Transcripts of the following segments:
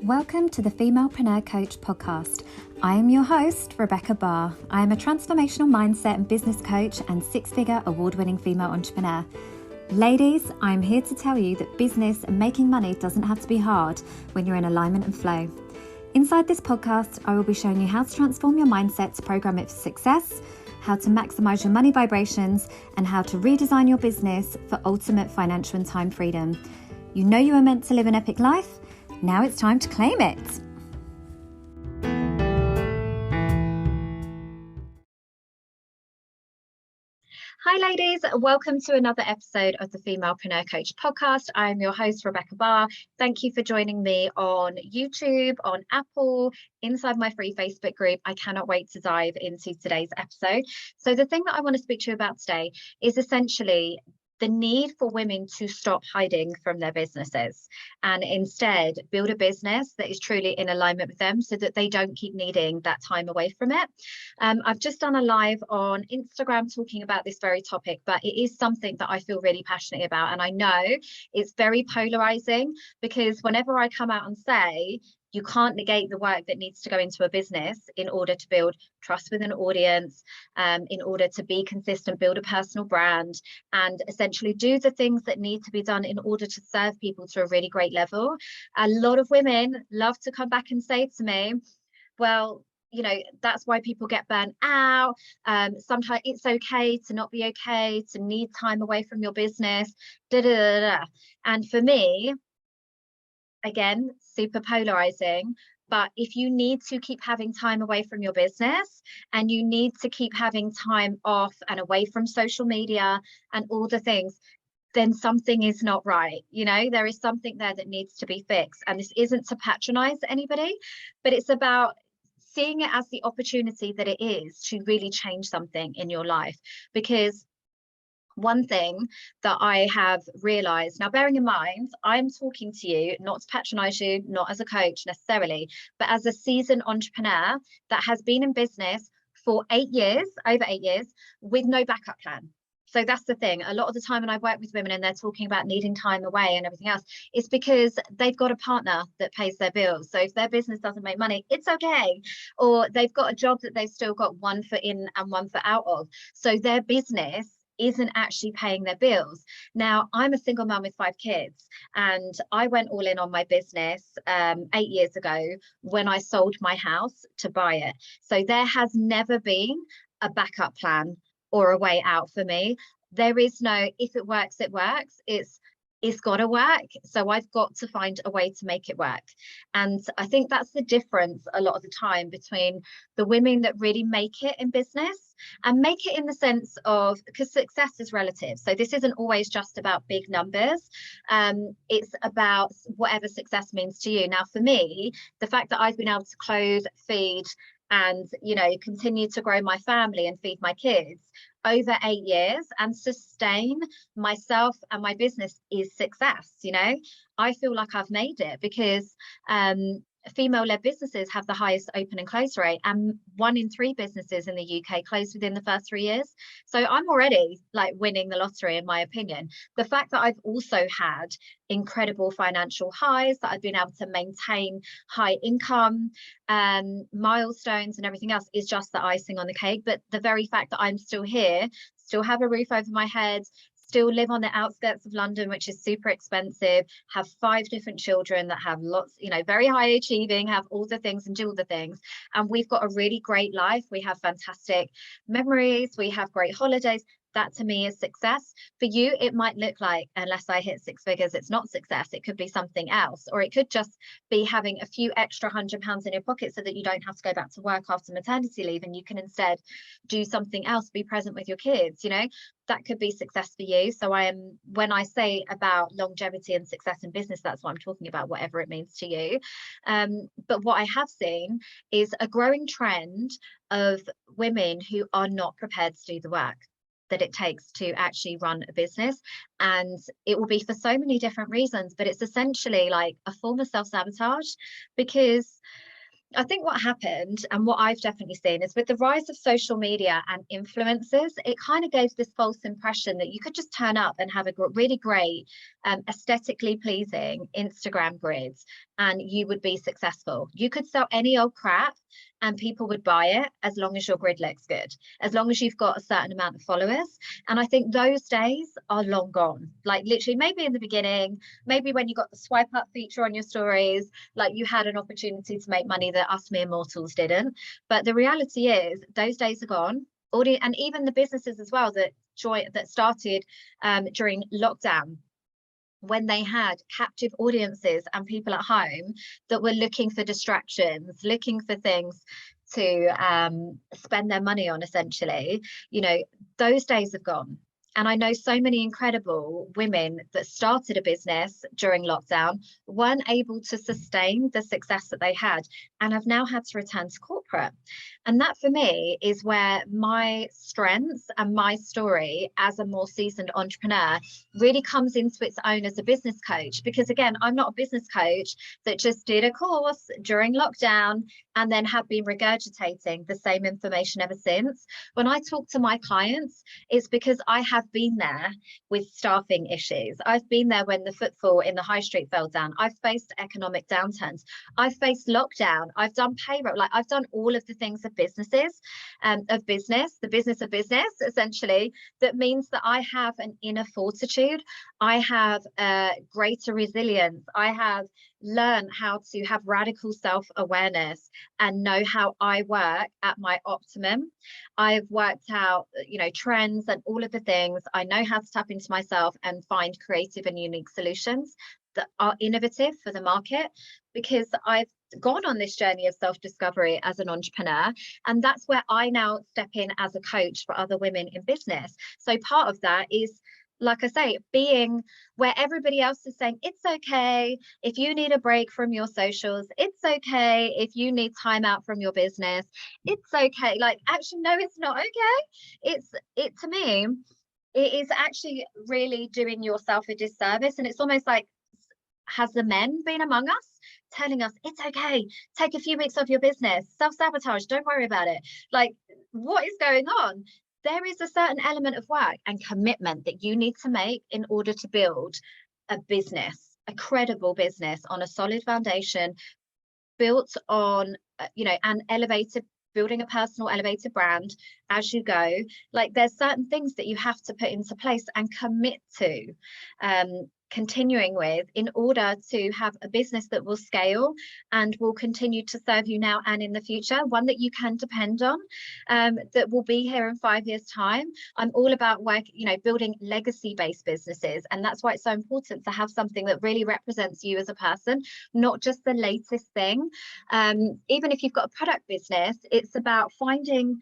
Welcome to the Femalepreneur Coach Podcast. I am your host, Rebecca Barr. I am a transformational mindset and business coach and six-figure award-winning female entrepreneur. Ladies, I'm here to tell you that business and making money doesn't have to be hard when you're in alignment and flow. Inside this podcast, I will be showing you how to transform your mindset to program it for success, how to maximize your money vibrations, and how to redesign your business for ultimate financial and time freedom. You know you are meant to live an epic life. Now it's time to claim it. Hi ladies, welcome to another episode of the Femalepreneur Coach Podcast. I am your host, Rebecca Barr. Thank you for joining me on YouTube, on Apple, inside my free Facebook group. I cannot wait to dive into today's episode. So the thing that I want to speak to you about today is essentially the need for women to stop hiding from their businesses and instead build a business that is truly in alignment with them so that they don't keep needing that time away from it. I've just done a live on Instagram talking about this very topic, but it is something that I feel really passionate about. And I know it's very polarizing because whenever I come out and say, you can't negate the work that needs to go into a business in order to build trust with an audience, in order to be consistent, build a personal brand, and essentially do the things that need to be done in order to serve people to a really great level. A lot of women love to come back and say to me, well, you know, that's why people get burnt out. Sometimes it's okay to not be okay, to need time away from your business, And for me, again, super polarizing, but if you need to keep having time away from your business and you need to keep having time off and away from social media and all the things, then something is not right. You know, there is something there that needs to be fixed. And this isn't to patronize anybody, but it's about seeing it as the opportunity that it is to really change something in your life. Because one thing that I have realized, now bearing in mind, I'm talking to you, not to patronize you, not as a coach necessarily, but as a seasoned entrepreneur that has been in business for over 8 years, with no backup plan. So that's the thing. A lot of the time when I work with women and they're talking about needing time away and everything else, it's because they've got a partner that pays their bills. So if their business doesn't make money, it's okay. Or they've got a job that they've still got one foot in and one foot out of. So their business isn't actually paying their bills. Now, I'm a single mum with 5 kids, and I went all in on my business 8 years ago when I sold my house to buy it. So there has never been a backup plan or a way out for me. There is no, if it works, it works. It's got to work. So I've got to find a way to make it work. And I think that's the difference a lot of the time between the women that really make it in business and make it in the sense of, because success is relative. So this isn't always just about big numbers. It's about whatever success means to you. Now, for me, the fact that I've been able to clothe, feed, and, you know, continue to grow my family and feed my kids over 8 years and sustain myself and my business is success. You know, I feel like I've made it because female-led businesses have the highest open and close rate, and 1 in 3 businesses in the UK closed within the first 3 years. So I'm already like winning the lottery, in my opinion. The fact that I've also had incredible financial highs, that I've been able to maintain high income, milestones and everything else is just the icing on the cake. But the very fact that I'm still here, still have a roof over my head, still live on the outskirts of London, which is super expensive, have 5 different children that have lots, you know, very high achieving, have all the things and do all the things. And we've got a really great life. We have fantastic memories. We have great holidays. That to me is success. For you, it might look like, unless I hit 6 figures, it's not success. It could be something else, or it could just be having a few extra £100 in your pocket so that you don't have to go back to work after maternity leave and you can instead do something else, be present with your kids. You know, that could be success for you. So when I say about longevity and success in business, that's what I'm talking about, whatever it means to you. But what I have seen is a growing trend of women who are not prepared to do the work that it takes to actually run a business. And it will be for so many different reasons, but it's essentially like a form of self-sabotage, because I think what happened, and what I've definitely seen, is with the rise of social media and influencers, it kind of gave this false impression that you could just turn up and have a really great, aesthetically pleasing Instagram grids and you would be successful. You could sell any old crap and people would buy it as long as your grid looks good, as long as you've got a certain amount of followers. And I think those days are long gone. Like literally, maybe in the beginning, maybe when you got the swipe up feature on your stories, like you had an opportunity to make money that us mere mortals didn't. But the reality is those days are gone. And even the businesses as well that started during lockdown, when they had captive audiences and people at home that were looking for distractions, looking for things to spend their money on, essentially, those days have gone. And I know so many incredible women that started a business during lockdown, weren't able to sustain the success that they had, and have now had to return to corporate. And that for me is where my strengths and my story as a more seasoned entrepreneur really comes into its own as a business coach. Because again, I'm not a business coach that just did a course during lockdown and then have been regurgitating the same information ever since. When I talk to my clients, it's because I have been there with staffing issues. I've been there when the footfall in the high street fell down. I've faced economic downturns. I've faced lockdown. I've done payroll. Like I've done all of the things of businesses, the business of business, essentially. That means that I have an inner fortitude. I have a greater resilience. I have learn how to have radical self-awareness and know how I work at my optimum. I've worked out, trends and all of the things. I know how to tap into myself and find creative and unique solutions that are innovative for the market, because I've gone on this journey of self-discovery as an entrepreneur, and that's where I now step in as a coach for other women in business. So part of that is, like I say, being where everybody else is saying, it's okay if you need a break from your socials, it's okay if you need time out from your business, it's okay. Like, actually, no, it's not okay. To me, it is actually really doing yourself a disservice. And it's almost like, has the men been among us telling us it's okay, take a few weeks off your business, self-sabotage, don't worry about it? Like, what is going on? There is a certain element of work and commitment that you need to make in order to build a business, a credible business on a solid foundation, built on, an elevated, building a personal elevated brand as you go. Like, there's certain things that you have to put into place and commit to continuing with in order to have a business that will scale and will continue to serve you now and in the future, one that you can depend on, that will be here in 5 years' time. I'm all about building legacy-based businesses, and that's why it's so important to have something that really represents you as a person, not just the latest thing. Even if you've got a product business, it's about finding,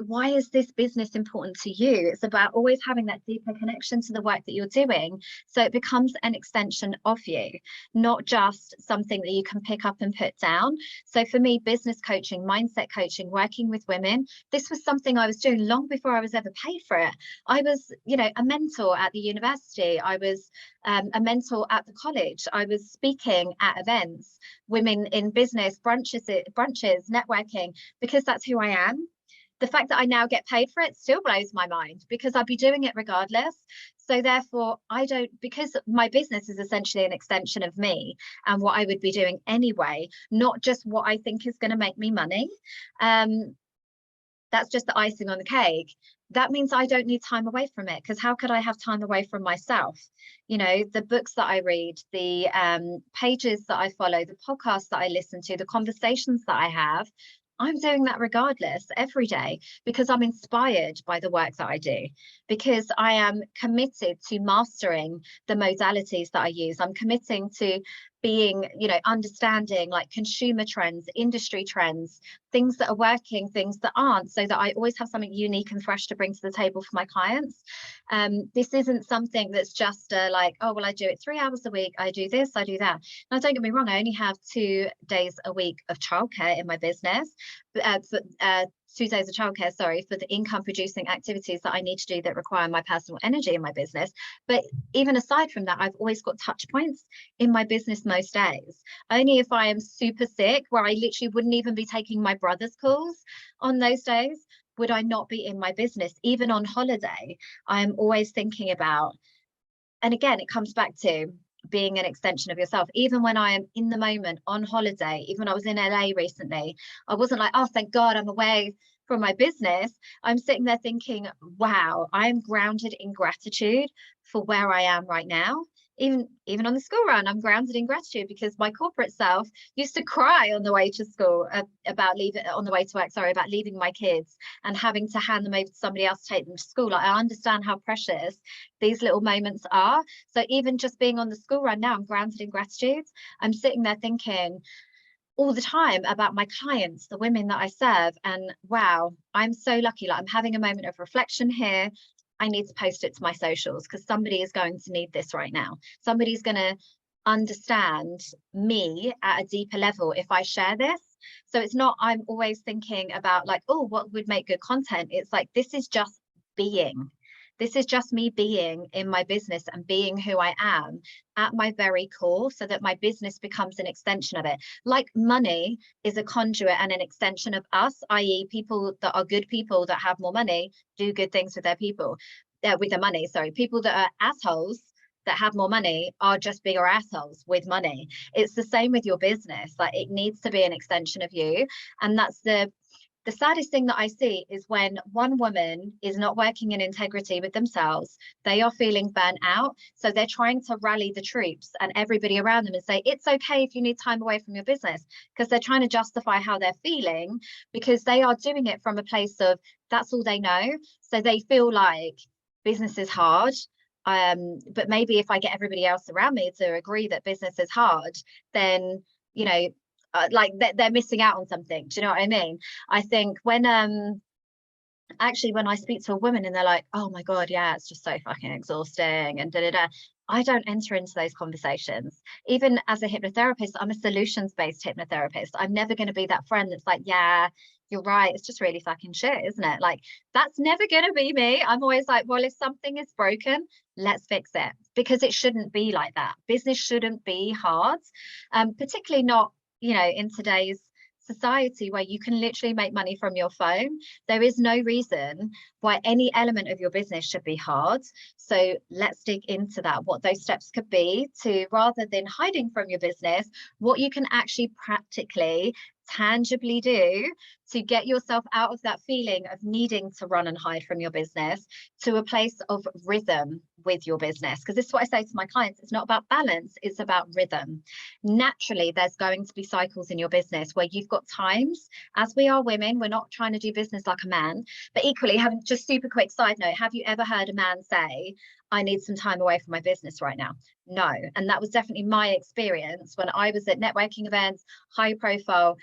why is this business important to you? It's about always having that deeper connection to the work that you're doing, so it becomes an extension of you, not just something that you can pick up and put down. So for me, business coaching, mindset coaching, working with women, this was something I was doing long before I was ever paid for it. I was, a mentor at the university. I was a mentor at the college. I was speaking at events, women in business, brunches, networking, because that's who I am. The fact that I now get paid for it still blows my mind, because I'd be doing it regardless. So therefore, because my business is essentially an extension of me and what I would be doing anyway, not just what I think is going to make me money. That's just the icing on the cake. That means I don't need time away from it, because how could I have time away from myself? The books that I read, the pages that I follow, the podcasts that I listen to, the conversations that I have, I'm doing that regardless every day, because I'm inspired by the work that I do, because I am committed to mastering the modalities that I use. I'm committing to being, understanding like consumer trends, industry trends, things that are working, things that aren't, so that I always have something unique and fresh to bring to the table for my clients. This isn't something that's just like, oh, well, I do it 3 hours a week, I do this, I do that. Now, don't get me wrong, I only have 2 days a week of childcare in my business, 2 days of childcare, sorry, for the income producing activities that I need to do that require my personal energy in my business. But even aside from that, I've always got touch points in my business most days. Only if I am super sick, where I literally wouldn't even be taking my brother's calls on those days, would I not be in my business. Even on holiday, I'm always thinking about, and again, it comes back to being an extension of yourself. Even when I am in the moment on holiday, even when I was in LA recently, I wasn't like, oh, thank God I'm away from my business. I'm sitting there thinking, wow, I'm grounded in gratitude for where I am right now. Even on the school run, I'm grounded in gratitude because my corporate self used to cry on the way to school about leaving my kids and having to hand them over to somebody else to take them to school. Like, I understand how precious these little moments are. So even just being on the school run now, I'm grounded in gratitude. I'm sitting there thinking all the time about my clients, the women that I serve, and wow, I'm so lucky. Like, I'm having a moment of reflection here. I need to post it to my socials because somebody is going to need this right now. Somebody's going to understand me at a deeper level if I share this. So it's not, I'm always thinking about like, oh, what would make good content? It's like, this is just being. This is just me being in my business and being who I am at my very core, so that my business becomes an extension of it. Like money is a conduit and an extension of us, i.e. people that are good people that have more money do good things with their money. Sorry, people that are assholes that have more money are just bigger assholes with money. It's the same with your business. Like, it needs to be an extension of you. And that's the saddest thing that I see is when one woman is not working in integrity with themselves, they are feeling burnt out. So they're trying to rally the troops and everybody around them and say, it's okay if you need time away from your business, because they're trying to justify how they're feeling because they are doing it from a place of that's all they know. So they feel like business is hard. But maybe if I get everybody else around me to agree that business is hard, then, you know, like they're missing out on something. Do you know what I mean? I think when actually when I speak to a woman and they're like, oh my God, yeah, it's just so fucking exhausting and I don't enter into those conversations. Even as a hypnotherapist, I'm a solutions-based hypnotherapist. I'm never going to be that friend that's like, yeah, you're right, it's just really fucking shit, isn't it? Like, that's never going to be me. I'm always like, well, if something is broken, let's fix it, because it shouldn't be like that. Business shouldn't be hard, particularly not, you know, in today's society where you can literally make money from your phone. There is no reason why any element of your business should be hard. So let's dig into that, what those steps could be to, rather than hiding from your business, what you can actually practically tangibly do to get yourself out of that feeling of needing to run and hide from your business to a place of rhythm with your business. Because this is what I say to my clients, it's not about balance, it's about rhythm. Naturally, there's going to be cycles in your business where you've got times, as we are women, we're not trying to do business like a man, but equally, having just super quick side note, have you ever heard a man say, I need some time away from my business right now? No. And that was definitely my experience when I was at networking events, high profile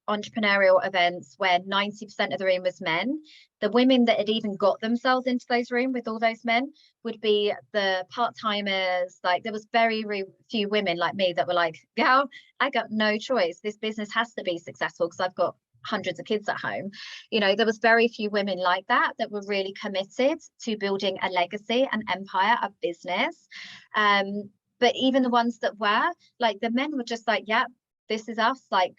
entrepreneurial events where 90% of the room was men. The women that had even got themselves into those rooms with all those men would be the part-timers. Like, there was very few women like me that were like, yeah, I got no choice. This business has to be successful because I've got hundreds of kids at home. You know, there was very few women like that were really committed to building a legacy, an empire, a business. But even the ones that were, like, the men were just like, yeah, this is us, like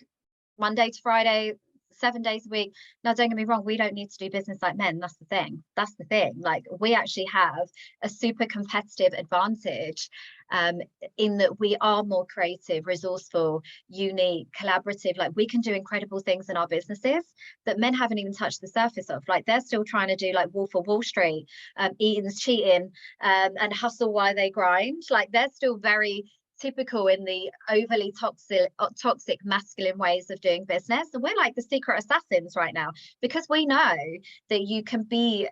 Monday to Friday, 7 days a week. Now, don't get me wrong, we don't need to do business like men. That's the thing. Like, we actually have a super competitive advantage in that we are more creative, resourceful, unique, collaborative. Like, we can do incredible things in our businesses that men haven't even touched the surface of. Like, they're still trying to do like Wolf of Wall Street, eating, cheating, and hustle while they grind. Like, they're still very typical in the overly toxic masculine ways of doing business. And we're like the secret assassins right now, because we know that you can be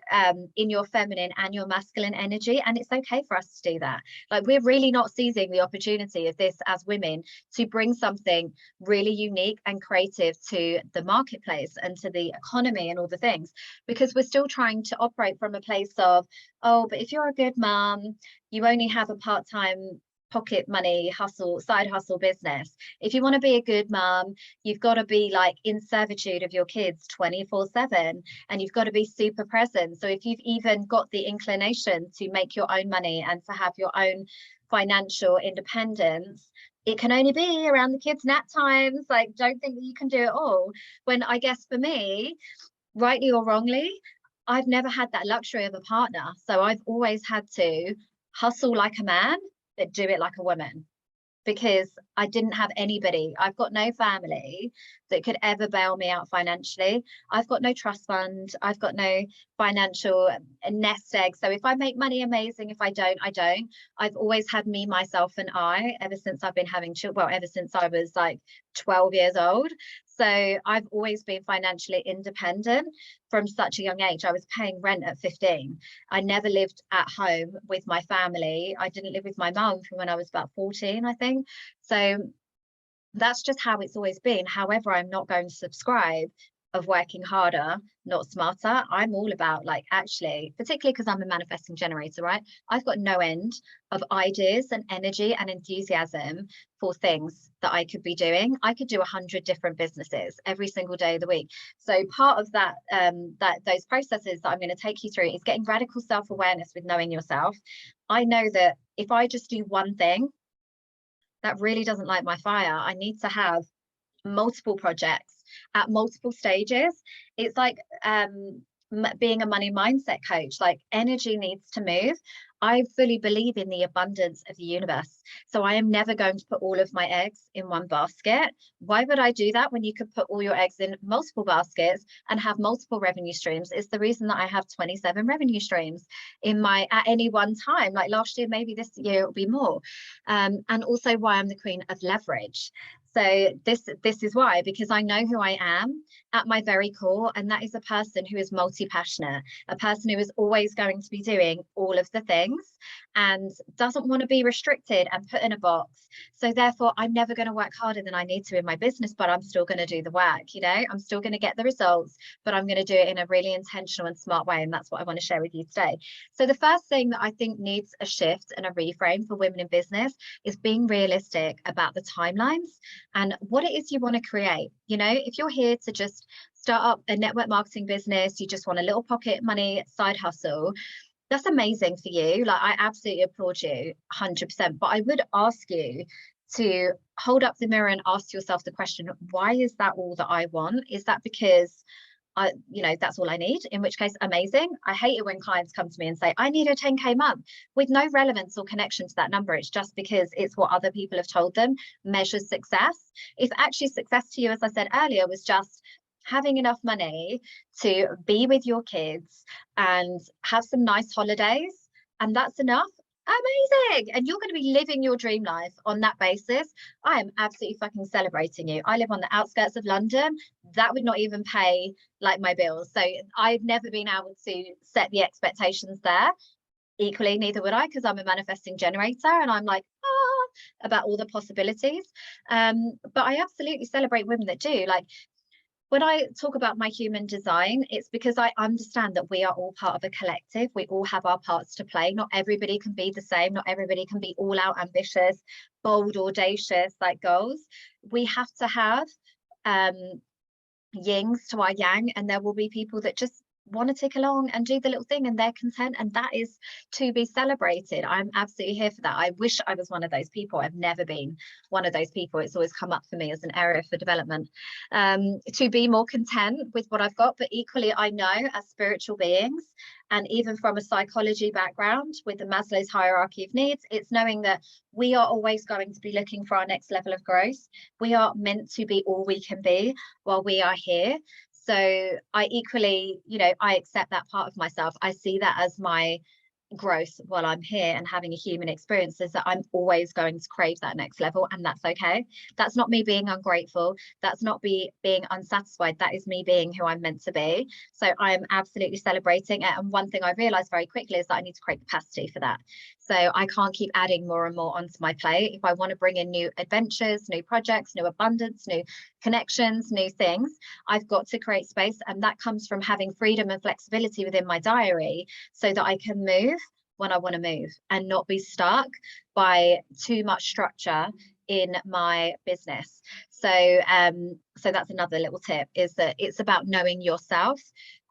in your feminine and your masculine energy, and it's okay for us to do that. Like, we're really not seizing the opportunity of this as women to bring something really unique and creative to the marketplace and to the economy and all the things, because we're still trying to operate from a place of, oh, but if you're a good mom, you only have a part-time pocket money, hustle, side hustle business. If you want to be a good mum, you've got to be like in servitude of your kids 24/7, and you've got to be super present. So if you've even got the inclination to make your own money and to have your own financial independence, it can only be around the kids' nap times. Like, don't think that you can do it all. When I guess for me, rightly or wrongly, I've never had that luxury of a partner. So I've always had to hustle like a man, but do it like a woman, because I didn't have anybody. I've got no family that could ever bail me out financially. I've got no trust fund. I've got no financial nest egg. So if I make money, amazing. If I don't, I don't. I've always had me, myself, and I ever since I've been having children. Well, ever since I was like 12 years old. So I've always been financially independent from such a young age. I was paying rent at 15. I never lived at home with my family. I didn't live with my mum from when I was about 14, I think. So that's just how it's always been. However, I'm not going to subscribe of working harder, not smarter. I'm all about, like, actually, particularly because I'm a manifesting generator, right? I've got no end of ideas and energy and enthusiasm for things that I could be doing. I could do 100 different businesses every single day of the week. So part of that, those processes that I'm going to take you through is getting radical self-awareness with knowing yourself. I know that if I just do one thing that really doesn't light my fire, I need to have multiple projects at multiple stages. It's like being a money mindset coach. Like, energy needs to move. I fully believe in the abundance of the universe. So I am never going to put all of my eggs in one basket. Why would I do that when you could put all your eggs in multiple baskets and have multiple revenue streams? It's the reason that I have 27 revenue streams at any one time. Like last year, maybe this year it'll be more. And also why I'm the queen of leverage. So this is why, because I know who I am at my very core, and that is a person who is multi-passionate, a person who is always going to be doing all of the things and doesn't want to be restricted and put in a box. So therefore, I'm never going to work harder than I need to in my business, but I'm still going to do the work. You know, I'm still going to get the results, but I'm going to do it in a really intentional and smart way. And that's what I want to share with you today. So the first thing that I think needs a shift and a reframe for women in business is being realistic about the timelines and what it is you want to create. You know, if you're here to just start up a network marketing business, you just want a little pocket money side hustle, that's amazing for you. Like, I absolutely applaud you 100%. But I would ask you to hold up the mirror and ask yourself the question, why is that all that I want? Is that because that's all I need? In which case, amazing. I hate it when clients come to me and say, I need a 10K month, with no relevance or connection to that number. It's just because it's what other people have told them measures success. If actually success to you, as I said earlier, was just having enough money to be with your kids and have some nice holidays, and that's enough, amazing. And you're going to be living your dream life on that basis. I am absolutely fucking celebrating you. I live on the outskirts of London. That would not even pay like my bills. So I've never been able to set the expectations there. Equally, neither would I, because I'm a manifesting generator and I'm like, about all the possibilities. But I absolutely celebrate women that do. Like, when I talk about my human design, it's because I understand that we are all part of a collective. We all have our parts to play. Not everybody can be the same. Not everybody can be all out ambitious, bold, audacious, like goals. We have to have yings to our yang, and there will be people that just want to tick along and do the little thing and they're content, and that is to be celebrated. I'm absolutely here for that. I wish I was one of those people. I've never been one of those people. It's always come up for me as an area for development, to be more content with what I've got. But equally, I know as spiritual beings, and even from a psychology background with the Maslow's hierarchy of needs, it's knowing that we are always going to be looking for our next level of growth. We are meant to be all we can be while we are here. So I equally, I accept that part of myself. I see that as my growth while I'm here and having a human experience, is that I'm always going to crave that next level, and that's okay. That's not me being ungrateful. That's not being unsatisfied. That is me being who I'm meant to be. So I'm absolutely celebrating it. And one thing I realized very quickly is that I need to create capacity for that. So I can't keep adding more and more onto my plate. If I want to bring in new adventures, new projects, new abundance, new connections, new things, I've got to create space. And that comes from having freedom and flexibility within my diary so that I can move when I want to move and not be stuck by too much structure in my business. So so that's another little tip, is that it's about knowing yourself.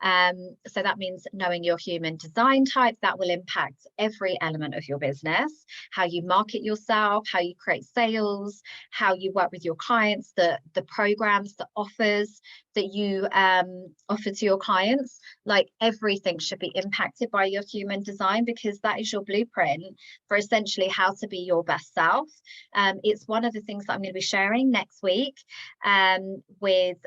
So that means knowing your human design type. That will impact every element of your business, how you market yourself, how you create sales, how you work with your clients, the programs, the offers that you offer to your clients. Like, everything should be impacted by your human design, because that is your blueprint for essentially how to be your best self. It's one of the things that I'm going to be sharing next week with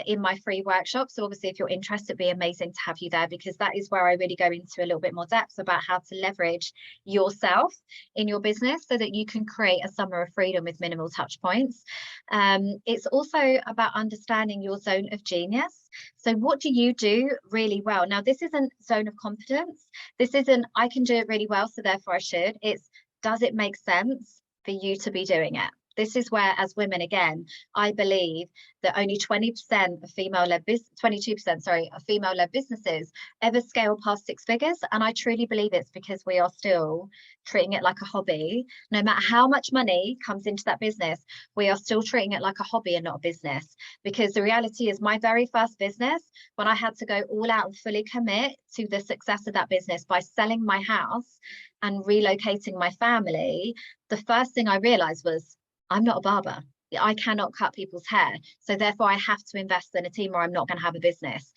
in my free workshop. So obviously, if you're interested, it'd be amazing to have you there, because that is where I really go into a little bit more depth about how to leverage yourself in your business so that you can create a summer of freedom with minimal touch points. It's also about understanding your zone of genius. So what do you do really well? Now, this isn't zone of competence. This isn't I can do it really well, so therefore I should. It's, does it make sense for you to be doing it? This is where, as women, again, I believe that only 20% of female-led business, 22%, sorry, of female-led businesses ever scale past 6 figures. And I truly believe it's because we are still treating it like a hobby. No matter how much money comes into that business, we are still treating it like a hobby and not a business. Because the reality is, my very first business, when I had to go all out and fully commit to the success of that business by selling my house and relocating my family, the first thing I realized was, I'm not a barber. I cannot cut people's hair. So therefore I have to invest in a team or I'm not going to have a business.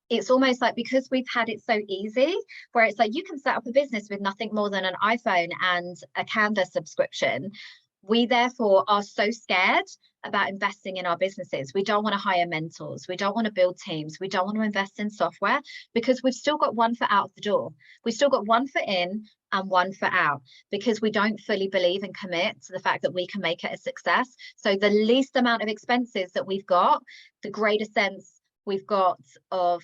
It's almost like, because we've had it so easy, where it's like you can set up a business with nothing more than an iPhone and a Canva subscription. We therefore are so scared about investing in our businesses. We don't want to hire mentors. We don't want to build teams. We don't want to invest in software, because we've still got one foot out of the door. We've still got one foot in and one foot out, because we don't fully believe and commit to the fact that we can make it a success. So the least amount of expenses that we've got, the greater sense we've got of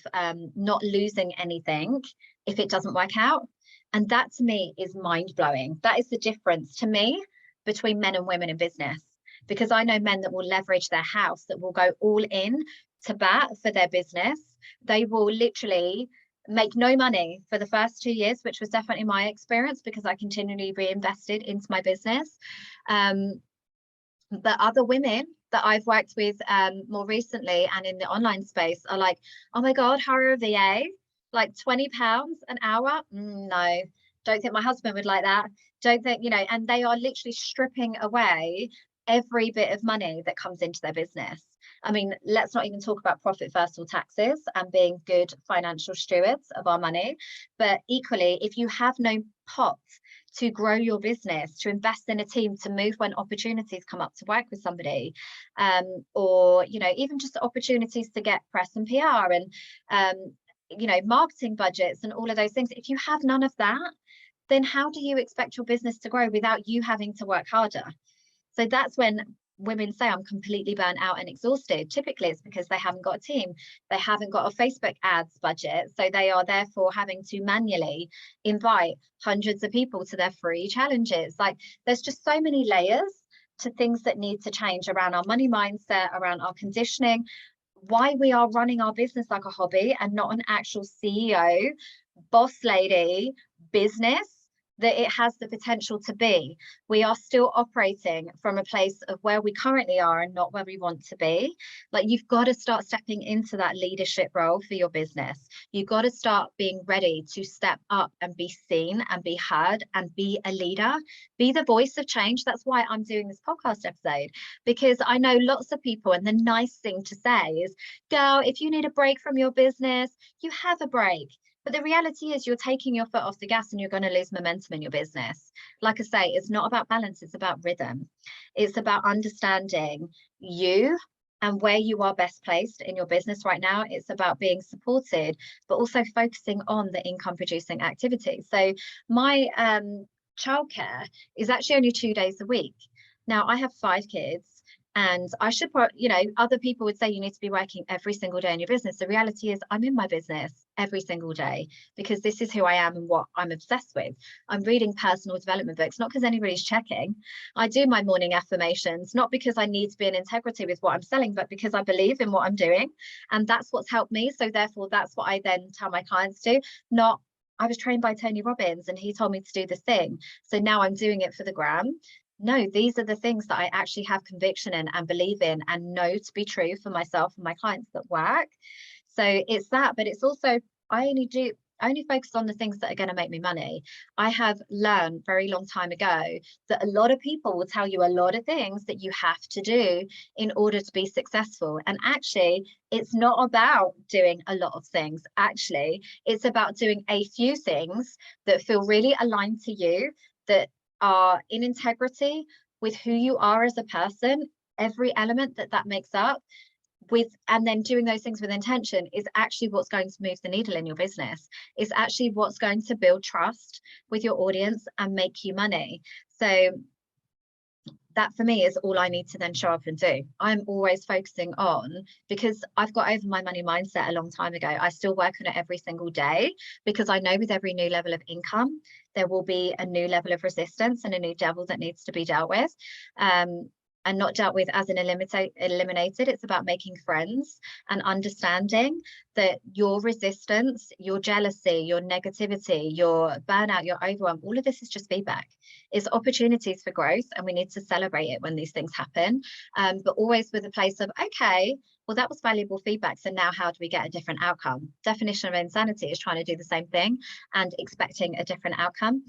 not losing anything if it doesn't work out. And that, to me, is mind-blowing. That is the difference, to me, between men and women in business. Because I know men that will leverage their house, that will go all in to bat for their business. They will literally make no money for the first 2 years, which was definitely my experience, because I continually reinvested into my business. But other women that I've worked with more recently and in the online space are like, oh my God, hire a VA, like £20 an hour. No, don't think my husband would like that. Don't think, you know, and they are literally stripping away every bit of money that comes into their business. I mean, let's not even talk about profit first or taxes and being good financial stewards of our money. But equally, if you have no pot to grow your business, to invest in a team, to move when opportunities come up, to work with somebody, or, you know, even just opportunities to get press and PR and, you know, marketing budgets and all of those things. If you have none of that, then how do you expect your business to grow without you having to work harder? So that's when women say, I'm completely burnt out and exhausted. Typically, it's because they haven't got a team. They haven't got a Facebook ads budget. So they are therefore having to manually invite hundreds of people to their free challenges. Like, there's just so many layers to things that need to change around our money mindset, around our conditioning, why we are running our business like a hobby and not an actual CEO, boss lady business that it has the potential to be. We are still operating from a place of where we currently are and not where we want to be. Like, you've got to start stepping into that leadership role for your business. You've got to start being ready to step up and be seen and be heard and be a leader, be the voice of change. That's why I'm doing this podcast episode, because I know lots of people, and the nice thing to say is, girl, if you need a break from your business, you have a break. But the reality is, you're taking your foot off the gas and you're going to lose momentum in your business. Like I say, it's not about balance, it's about rhythm. It's about understanding you and where you are best placed in your business right now. It's about being supported, but also focusing on the income producing activities. So my childcare is actually only 2 days a week. Now, I have 5 kids. And I should, you know, other people would say you need to be working every single day in your business. The reality is, I'm in my business every single day because this is who I am and what I'm obsessed with. I'm reading personal development books, not because anybody's checking. I do my morning affirmations, not because I need to be in integrity with what I'm selling, but because I believe in what I'm doing. And that's what's helped me. So therefore, that's what I then tell my clients to, not I was trained by Tony Robbins and he told me to do this thing, so now I'm doing it for the gram. No, these are the things that I actually have conviction in and believe in and know to be true for myself and my clients that work. So it's that, but it's also, I only focus on the things that are going to make me money. I have learned very long time ago that a lot of people will tell you a lot of things that you have to do in order to be successful. And actually, it's not about doing a lot of things. Actually, it's about doing a few things that feel really aligned to you, that are in integrity with who you are as a person, every element that makes up, and then doing those things with intention is actually what's going to move the needle in your business. It's actually what's going to build trust with your audience and make you money. So that for me is all I need to then show up and do. I'm always focusing on, because I've got over my money mindset a long time ago. I still work on it every single day, because I know with every new level of income, there will be a new level of resistance and a new devil that needs to be dealt with. And not dealt with as an eliminated. It's about making friends and understanding that your resistance, your jealousy, your negativity, your burnout, your overwhelm, all of this is just feedback. It's opportunities for growth, and we need to celebrate it when these things happen. But always with a place of, okay, well, that was valuable feedback. So now how do we get a different outcome? Definition of insanity is trying to do the same thing and expecting a different outcome.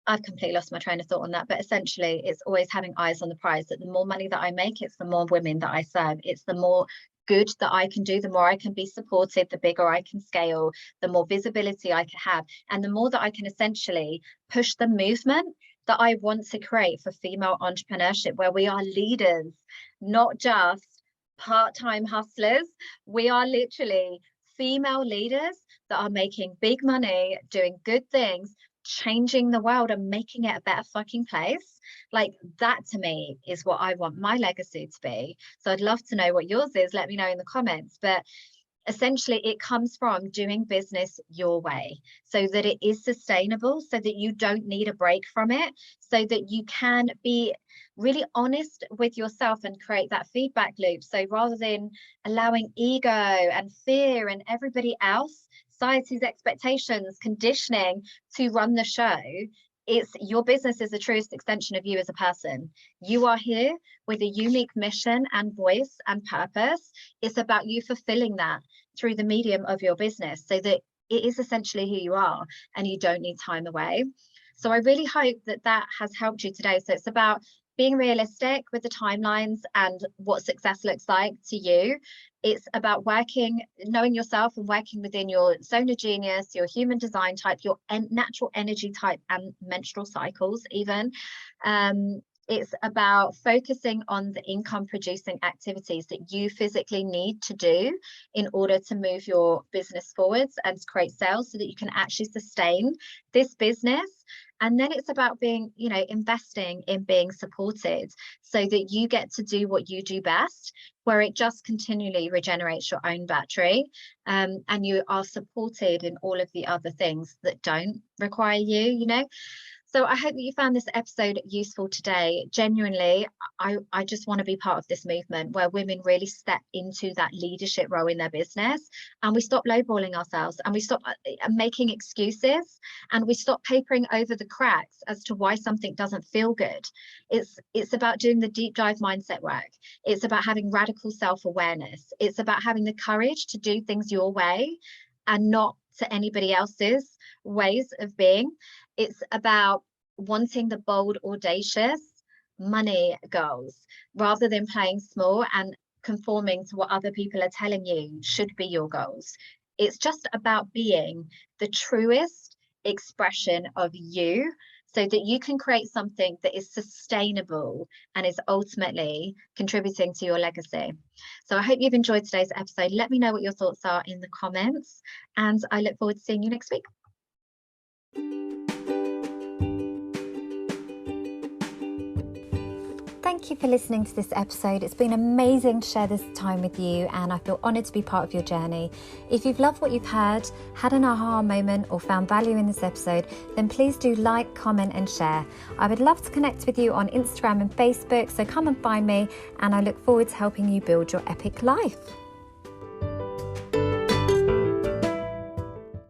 I've completely lost my train of thought on that, but essentially it's always having eyes on the prize, that the more money that I make, it's the more women that I serve, it's the more good that I can do, the more I can be supported, the bigger I can scale, the more visibility I can have, and the more that I can essentially push the movement that I want to create for female entrepreneurship, where we are leaders, not just part-time hustlers. We are literally female leaders that are making big money, doing good things, changing the world and making it a better fucking place. Like, that to me is what I want my legacy to be. So I'd love to know what yours is. Let me know in the comments. But essentially it comes from doing business your way, so that it is sustainable, so that you don't need a break from it, so that you can be really honest with yourself and create that feedback loop. So rather than allowing ego and fear and everybody else, society's expectations, conditioning to run the show, it's your business is the truest extension of you as a person. You are here with a unique mission and voice and purpose. It's about you fulfilling that through the medium of your business, so that it is essentially who you are and you don't need time away. So I really hope that that has helped you today. So it's about being realistic with the timelines and what success looks like to you. It's about knowing yourself and working within your zone of genius, your human design type, your natural energy type, and menstrual cycles even. It's about focusing on the income producing activities that you physically need to do in order to move your business forwards and create sales, so that you can actually sustain this business. And then it's about investing in being supported, so that you get to do what you do best, where it just continually regenerates your own battery, and you are supported in all of the other things that don't require you. So I hope that you found this episode useful today. Genuinely, I just want to be part of this movement where women really step into that leadership role in their business, and we stop lowballing ourselves, and we stop making excuses, and we stop papering over the cracks as to why something doesn't feel good. It's about doing the deep dive mindset work. It's about having radical self-awareness. It's about having the courage to do things your way and not to anybody else's ways of being. It's about wanting the bold, audacious money goals, rather than playing small and conforming to what other people are telling you should be your goals. It's just about being the truest expression of you, so that you can create something that is sustainable and is ultimately contributing to your legacy. So I hope you've enjoyed today's episode. Let me know what your thoughts are in the comments, and I look forward to seeing you next week. Thank you for listening to this episode. It's been amazing to share this time with you, and I feel honoured to be part of your journey. If you've loved what you've heard, had an aha moment, or found value in this episode, then please do like, comment and share. I would love to connect with you on Instagram and Facebook, so come and find me, and I look forward to helping you build your epic life.